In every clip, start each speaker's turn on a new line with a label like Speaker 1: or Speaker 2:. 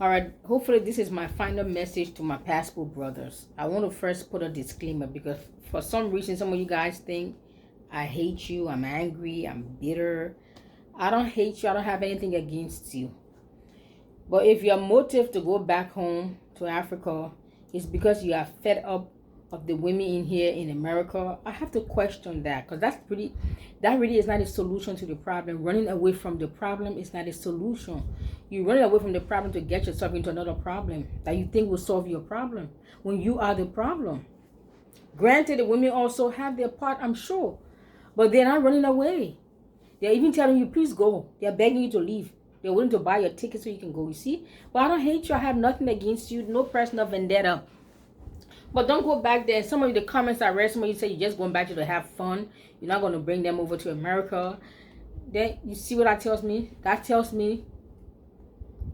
Speaker 1: All right, hopefully this is my final message to my passport brothers. I want to first put a disclaimer because for some reason some of you guys think I hate you, I'm angry, I'm bitter. I don't hate you, I don't have anything against you. But if your motive to go back home to Africa is because you are fed up of the women in here in America, I have to question that, because that really is not a solution to the problem. Running away from the problem is not a solution. You're running away from the problem to get yourself into another problem that you think will solve your problem when you are the problem. Granted, the women also have their part, I'm sure, but they're not running away. They're even telling you, please go. They're begging you to leave. They're willing to buy your ticket so you can go, you see? But I don't hate you. I have nothing against you. No personal vendetta. But don't go back there. Some of the comments I read, some of you say you're just going back to have fun. You're not going to bring them over to America. Then you see what that tells me? That tells me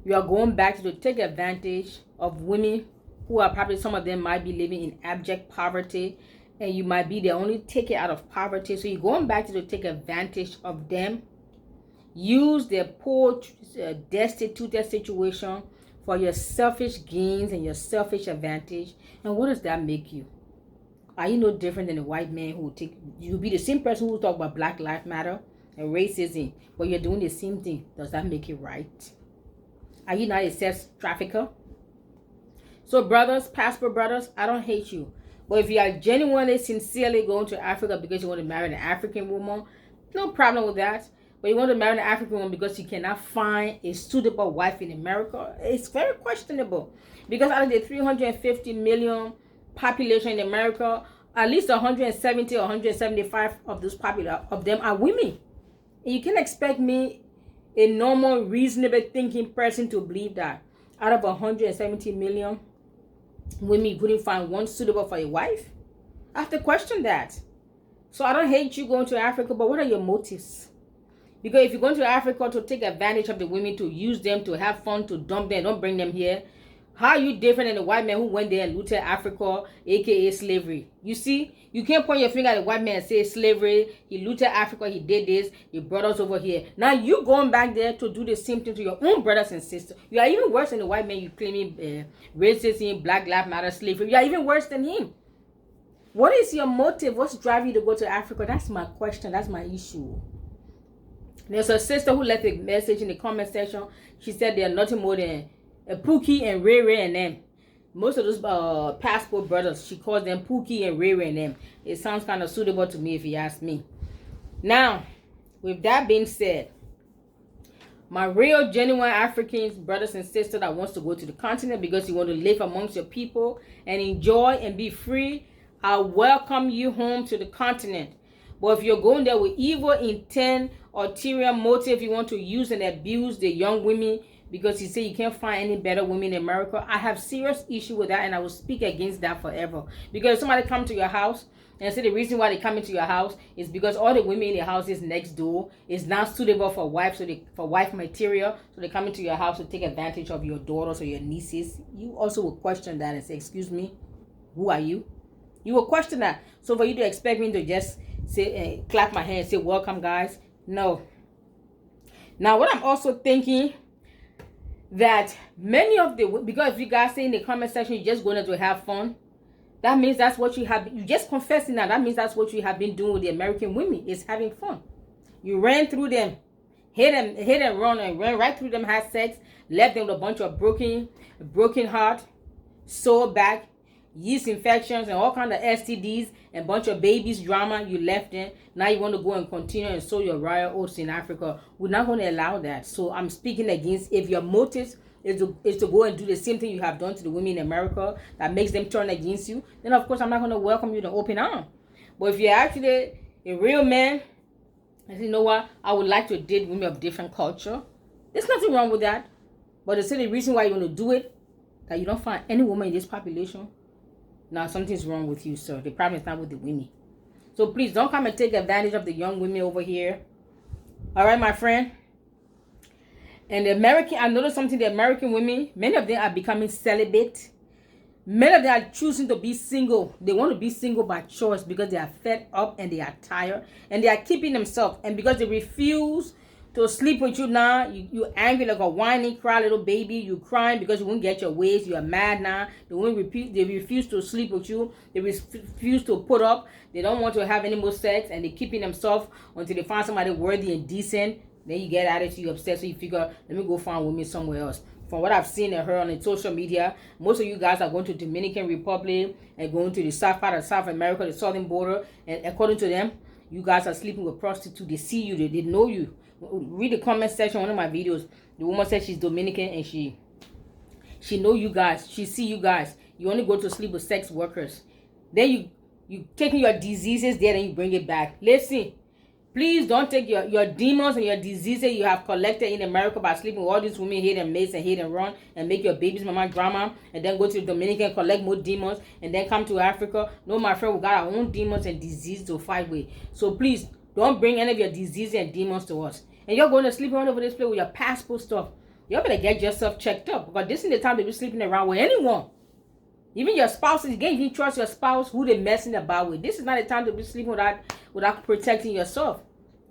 Speaker 1: you are going back to take advantage of women who are probably, some of them might be living in abject poverty, and you might be the only ticket out of poverty. So you're going back to take advantage of them. Use their poor, destitute situation for your selfish gains and your selfish advantage. And what does that make you? Are you no different than a white man who will take, you'll be the same person who will talk about Black Lives Matter and racism, but you're doing the same thing. Does that make it right? Are you not a sex trafficker? So brothers, passport brothers, I don't hate you. But if you are genuinely, sincerely going to Africa because you want to marry an African woman, no problem with that. But you want to marry an African woman because you cannot find a suitable wife in America, it's very questionable. Because out of the 350 million population in America, at least 170 or 175 of those of them are women. And you can't expect me, a normal, reasonable thinking person, to believe that out of 170 million women, you couldn't find one suitable for a wife. I have to question that. So I don't hate you going to Africa, but what are your motives? Because if you're going to Africa to take advantage of the women, to use them, to have fun, to dump them, don't bring them here, how are you different than the white man who went there and looted Africa, aka slavery? You see, you can't point your finger at the white man and say slavery, he looted Africa, he did this, he brought us over here. Now you going back there to do the same thing to your own brothers and sisters. You are even worse than the white man you claiming racism, Black Lives Matter, slavery. You are even worse than him. What is your motive? What's driving you to go to Africa? That's my question. That's my issue. There's a sister who left a message in the comment section. She said they're nothing more than Pookie and Ray Ray and them. Most of those passport brothers, she calls them Pookie and Ray Ray and them. It sounds kind of suitable to me if you ask me. Now, with that being said, my real, genuine Africans, brothers and sisters that wants to go to the continent because you want to live amongst your people and enjoy and be free, I welcome you home to the continent. But if you're going there with evil intent, ulterior motive, you want to use and abuse the young women because you say you can't find any better women in America, I have serious issue with that, and I will speak against that forever. Because if somebody come to your house and say the reason why they come into your house is because all the women in the houses next door is not suitable for wife, for wife material, so they come into your house to take advantage of your daughters or your nieces, you also will question that and say, excuse me, who are you? You will question that. So for you to expect me to just say, clap my hands, say welcome guys, no. Now what I'm also thinking, that many of the, because if you guys say in the comment section you're just going to have fun, that means that's what you have, you just confessing that means that's what you have been doing with the American women, is having fun. You ran through them, hit and run, and ran right through them, had sex, left them with a bunch of broken heart, sore back, yeast infections, and all kinds of STDs, and bunch of babies drama you left in. Now you want to go and continue and sow your royal oats in Africa. We're not going to allow that. So I'm speaking against, if your motive is to go and do the same thing you have done to the women in America that makes them turn against you, then of course I'm not going to welcome you with an open arm. But if you're actually a real man and say, you know what, I would like to date women of different culture, there's nothing wrong with that. But to say the reason why you want to do it, that you don't find any woman in this population, now something's wrong with you, sir. The problem is not with the women. So please don't come and take advantage of the young women over here. All right, my friend. And the American, I noticed something, the American women, many of them are becoming celibate. Many of them are choosing to be single. They want to be single by choice because they are fed up and they are tired. And they are keeping themselves. And because they refuse to sleep with you now. You angry like a whining, cry little baby. You crying because you won't get your ways. You are mad now. They refuse to sleep with you. They refuse to put up. They don't want to have any more sex, and they keeping themselves until they find somebody worthy and decent. Then you get attitude, you upset, so you figure, let me go find women somewhere else. From what I've seen and heard on the social media, most of you guys are going to Dominican Republic and going to the south part of South America, the southern border, and according to them, you guys are sleeping with prostitutes. They see you, they know you. Read the comment section, one of my videos. The woman said she's Dominican and she know you guys. She see you guys. You only go to sleep with sex workers. Then you taking your diseases there and you bring it back. Listen, please don't take your demons and your diseases you have collected in America by sleeping with all these women, hate and mates and hate and run, and make your babies mama grandma, and then go to the Dominican, collect more demons, and then come to Africa. No, my friend, we got our own demons and diseases to fight with. So please don't bring any of your diseases and demons to us. And you're going to sleep all over this place with your passport stuff. You better get yourself checked up, because this is the time to be sleeping around with anyone. Even your spouses, you can't even trust your spouse who they messing about with. This is not the time to be sleeping without protecting yourself.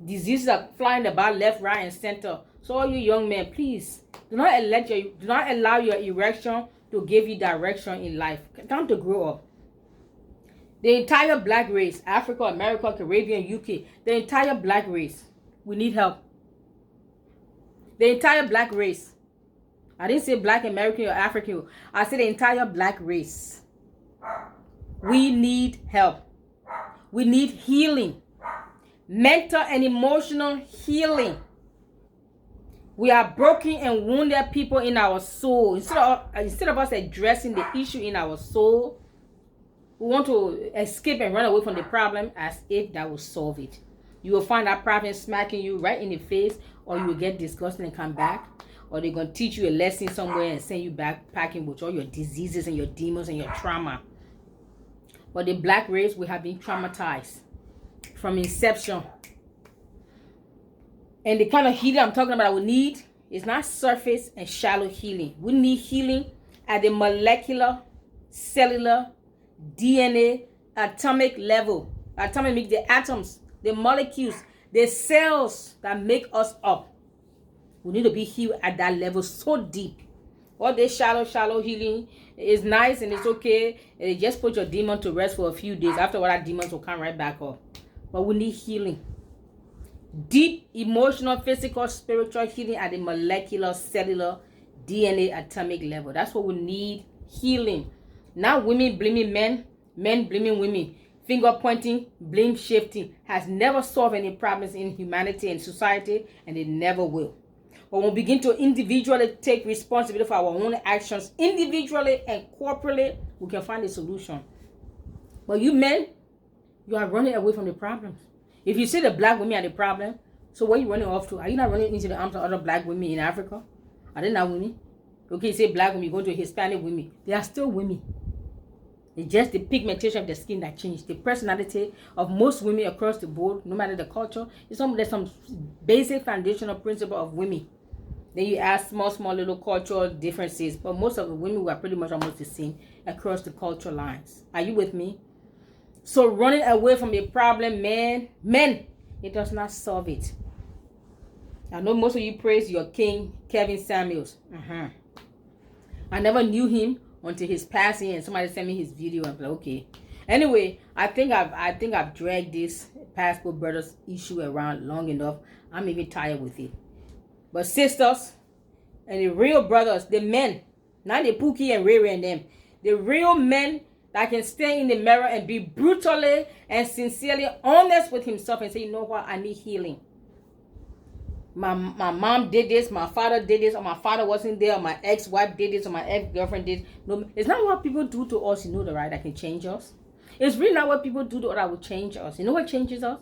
Speaker 1: Diseases are flying about left, right, and center. So all you young men, please do not allow your erection to give you direction in life. Time to grow up. The entire black race, Africa, America, Caribbean, UK, the entire black race, we need help. The entire black race. I didn't say black American or African. I said the entire black race. We need help. We need healing. Mental and emotional healing. We are broken and wounded people in our soul. Instead of us addressing the issue in our soul, we want to escape and run away from the problem as if that will solve it. You will find that problem smacking you right in the face, or you will get disgusted and come back. Or they're going to teach you a lesson somewhere and send you back packing with all your diseases and your demons and your trauma. But the black race, we have been traumatized from inception. And the kind of healing I'm talking about we need is not surface and shallow healing. We need healing at the molecular, cellular, DNA, atomic level. Atomic means the atoms, the molecules, the cells that make us up. We need to be healed at that level so deep. All this shallow healing is nice and it's okay. And it just put your demon to rest for a few days. After all, that demons will come right back up. But we need healing. Deep, emotional, physical, spiritual healing at the molecular, cellular, DNA, atomic level. That's what we need, healing. Not women blaming men, men blaming women. Finger pointing, blame shifting has never solved any problems in humanity and society, and it never will. But when we begin to individually take responsibility for our own actions, individually and corporately, we can find a solution. But you men, you are running away from the problems. If you say the black women are the problem, so where are you running off to? Are you not running into the arms of other black women in Africa? Are they not women? Okay, you say black women, you go to Hispanic women. They are still women. It's just the pigmentation of the skin that changed. The personality of most women across the board, no matter the culture, there's some basic foundational principle of women. Then you add small little cultural differences. But most of the women were pretty much almost the same across the cultural lines. Are you with me? So running away from the problem, men, it does not solve it. I know most of you praise your king, Kevin Samuels. I never knew him until his passing, and somebody sent me his video. I'm like, okay. Anyway, I think I've dragged this Passport Brothers issue around long enough. I'm even tired with it. But sisters and the real brothers, the men, not the Pookie and Riri and them, the real men that can stand in the mirror and be brutally and sincerely honest with himself and say, you know what, I need healing. My mom did this, my father did this, or my father wasn't there, or my ex-wife did this, or my ex-girlfriend did. No, it's not what people do to us, you know, the right, that can change us. It's really not what people do to us that will change us. You know what changes us?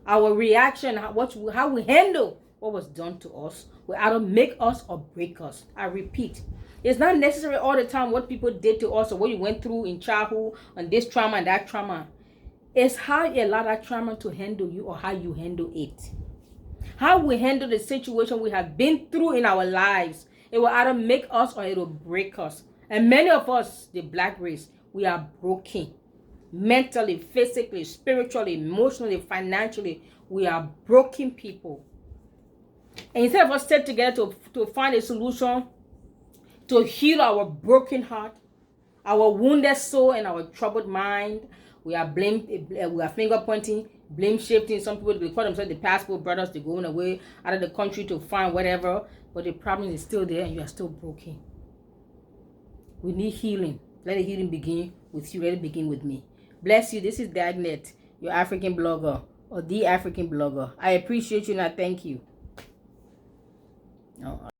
Speaker 1: Our reaction, how we handle what was done to us will either make us or break us. I repeat, it's not necessarily all the time what people did to us or what you went through in childhood and this trauma and that trauma. It's how you allow that trauma to handle you or how you handle it. How we handle the situation we have been through in our lives. It will either make us or it will break us. And many of us, the black race, we are broken. Mentally, physically, spiritually, emotionally, financially. We are broken people. And instead of us sit together to find a solution, to heal our broken heart, our wounded soul, and our troubled mind, we are finger pointing, blame shifting. Some people, they call themselves the passport brothers. They're going away out of the country to find whatever, but the problem is still there, and you are still broken. We need healing. Let the healing begin with you. Let it begin with me. Bless you. This is Dagnet, your African blogger, or the African blogger. I appreciate you and I thank you.